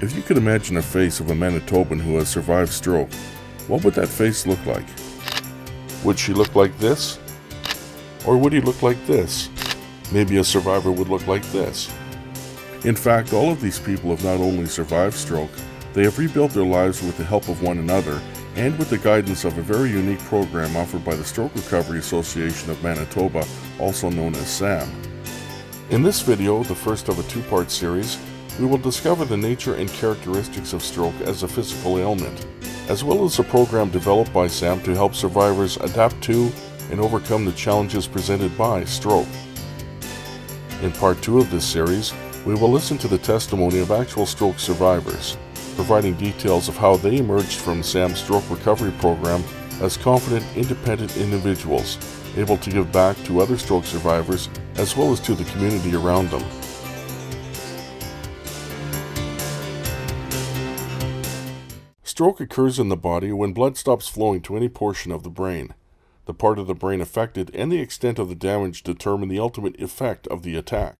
If you could imagine a face of a Manitoban who has survived stroke, what would that face look like? Would she look like this? Or would he look like this? Maybe a survivor would look like this. In fact, all of these people have not only survived stroke, they have rebuilt their lives with the help of one another and with the guidance of a very unique program offered by the Stroke Recovery Association of Manitoba, also known as SAM. In this video, the first of a two-part series, we will discover the nature and characteristics of stroke as a physical ailment, as well as a program developed by SAM to help survivors adapt to and overcome the challenges presented by stroke. In part 2 of this series, we will listen to the testimony of actual stroke survivors, providing details of how they emerged from SAM's stroke recovery program as confident, independent individuals, able to give back to other stroke survivors as well as to the community around them. Stroke occurs in the body when blood stops flowing to any portion of the brain. The part of the brain affected and the extent of the damage determine the ultimate effect of the attack.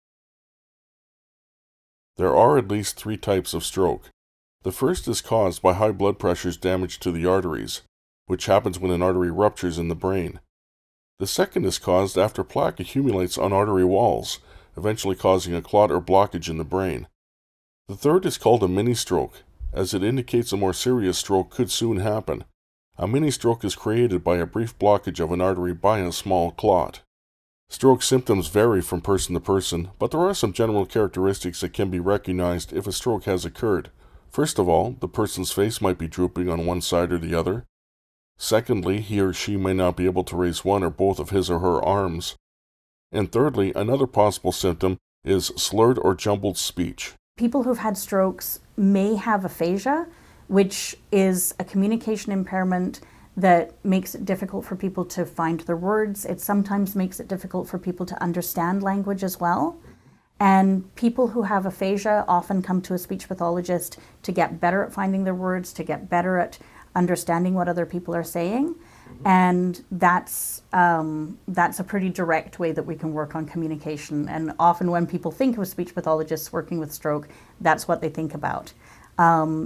There are at least 3 types of stroke. The first is caused by high blood pressure's damage to the arteries, which happens when an artery ruptures in the brain. The second is caused after plaque accumulates on artery walls, eventually causing a clot or blockage in the brain. The third is called a mini-stroke, as it indicates a more serious stroke could soon happen. A mini-stroke is created by a brief blockage of an artery by a small clot. Stroke symptoms vary from person to person, but there are some general characteristics that can be recognized if a stroke has occurred. First of all, the person's face might be drooping on one side or the other. Secondly, he or she may not be able to raise one or both of his or her arms. And thirdly, another possible symptom is slurred or jumbled speech. People who've had strokes may have aphasia, which is a communication impairment that makes it difficult for people to find their words. It sometimes makes it difficult for people to understand language as well. And people who have aphasia often come to a speech pathologist to get better at finding their words, to get better at understanding what other people are saying. And that's a pretty direct way that we can work on communication. And often when people think of speech pathologists working with stroke, that's what they think about.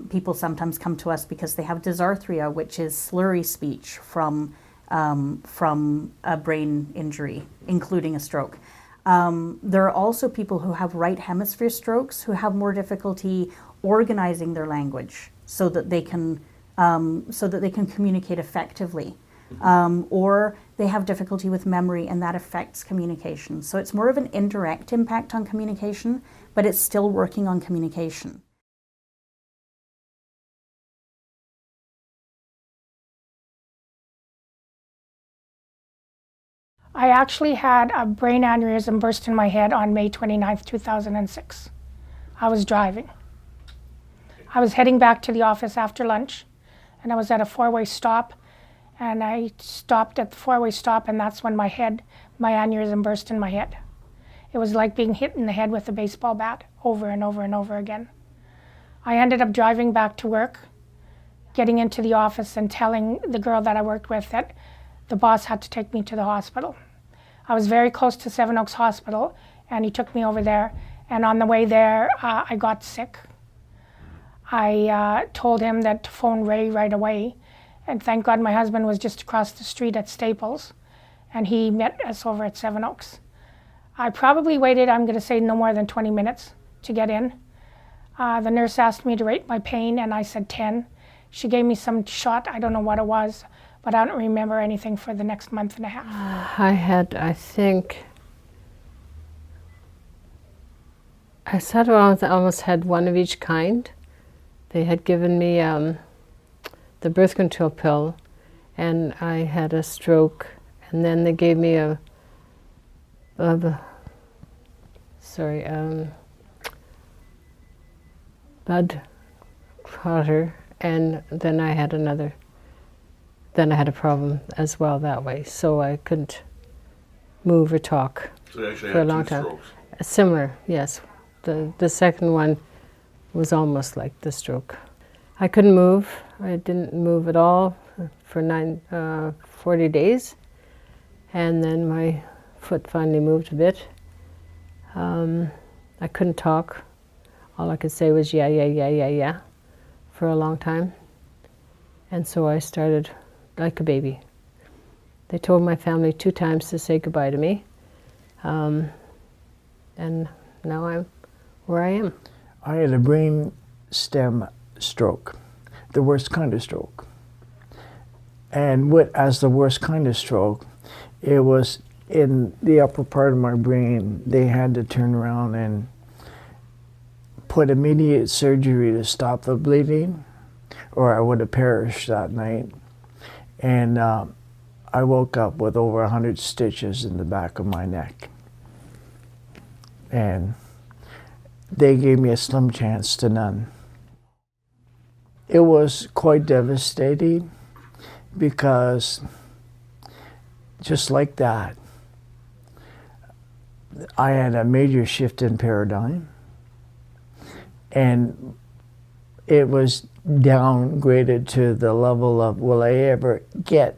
People sometimes come to us because they have dysarthria, which is slurry speech from a brain injury, including a stroke. There are also people who have right hemisphere strokes who have more difficulty organizing their language so that they can communicate effectively. Or they have difficulty with memory, and that affects communication. So it's more of an indirect impact on communication, but it's still working on communication. I actually had a brain aneurysm burst in my head on May 29th, 2006. I was driving. I was heading back to the office after lunch, and I was at a 4-way stop, and I stopped at the 4-way stop, and that's when my aneurysm burst in my head. It was like being hit in the head with a baseball bat over and over and over again. I ended up driving back to work, getting into the office and telling the girl that I worked with that the boss had to take me to the hospital. I was very close to Seven Oaks Hospital, and he took me over there, and on the way there, I got sick. I told him that to phone Ray right away, and thank God my husband was just across the street at Staples, and he met us over at Seven Oaks. I probably waited, I'm going to say, no more than 20 minutes to get in. The nurse asked me to rate my pain, and I said 10. She gave me some shot, I don't know what it was, but I don't remember anything for the next month and a half. I had, I think, I sat around, I almost had one of each kind. They had given me the birth control pill, and I had a stroke, and then they gave me a blood clotter, and then I had a problem as well that way, so I couldn't move or talk for a long time. Strokes. Similar, yes. The second one was almost like the stroke. I couldn't move. I didn't move at all for 40 days, and then my foot finally moved a bit. I couldn't talk all I could say was yeah for a long time. And so I started like a baby. They told my family 2 times to say goodbye to me. And now I'm where I am. I had a brain stem stroke, the worst kind of stroke. And as the worst kind of stroke, it was in the upper part of my brain. They had to turn around and put immediate surgery to stop the bleeding, or I would have perished that night. And I woke up with over 100 stitches in the back of my neck. And they gave me a slim chance to none. It was quite devastating because just like that, I had a major shift in paradigm, and it was downgraded to the level of, will I ever get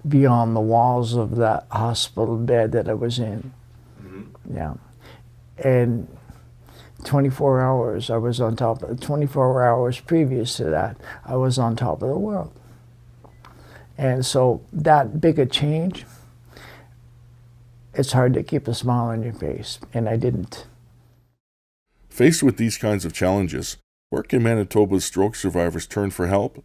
beyond the walls of that hospital bed that I was in? Mm-hmm. Yeah. And 24 hours, I was on top of 24 hours previous to that, I was on top of the world. And so that big a change, it's hard to keep a smile on your face, and I didn't. Faced with these kinds of challenges, where can Manitoba's stroke survivors turn for help?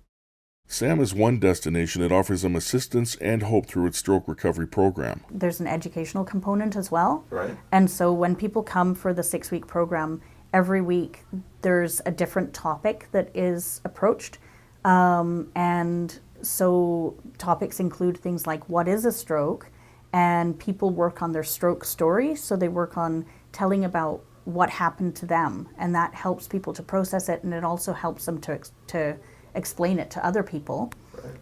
SAM is one destination that offers them assistance and hope through its stroke recovery program. There's an educational component as well. Right. And so when people come for the 6-week program, every week there's a different topic that is approached. And so topics include things like what is a stroke, and people work on their stroke story. So they work on telling about what happened to them, and that helps people to process it, and it also helps them to explain it to other people.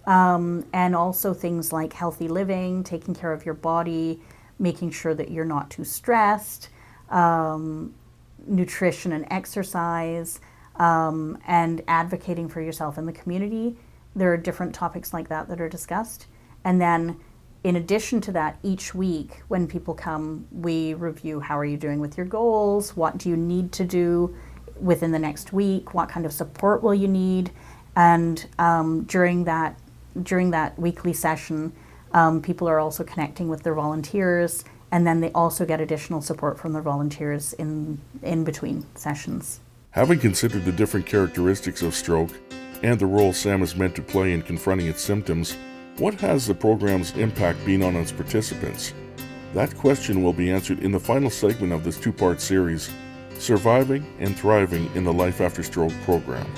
Right. And also things like healthy living, taking care of your body, making sure that you're not too stressed, nutrition and exercise, and advocating for yourself in the community. There are different topics like that are discussed. And then in addition to that, each week when people come, we review how are you doing with your goals, what do you need to do within the next week, what kind of support will you need. And during that weekly session, people are also connecting with their volunteers, and then they also get additional support from their volunteers in between sessions. Having considered the different characteristics of stroke and the role SAM is meant to play in confronting its symptoms, what has the program's impact been on its participants? That question will be answered in the final segment of this 2-part series, Surviving and Thriving in the Life After Stroke program.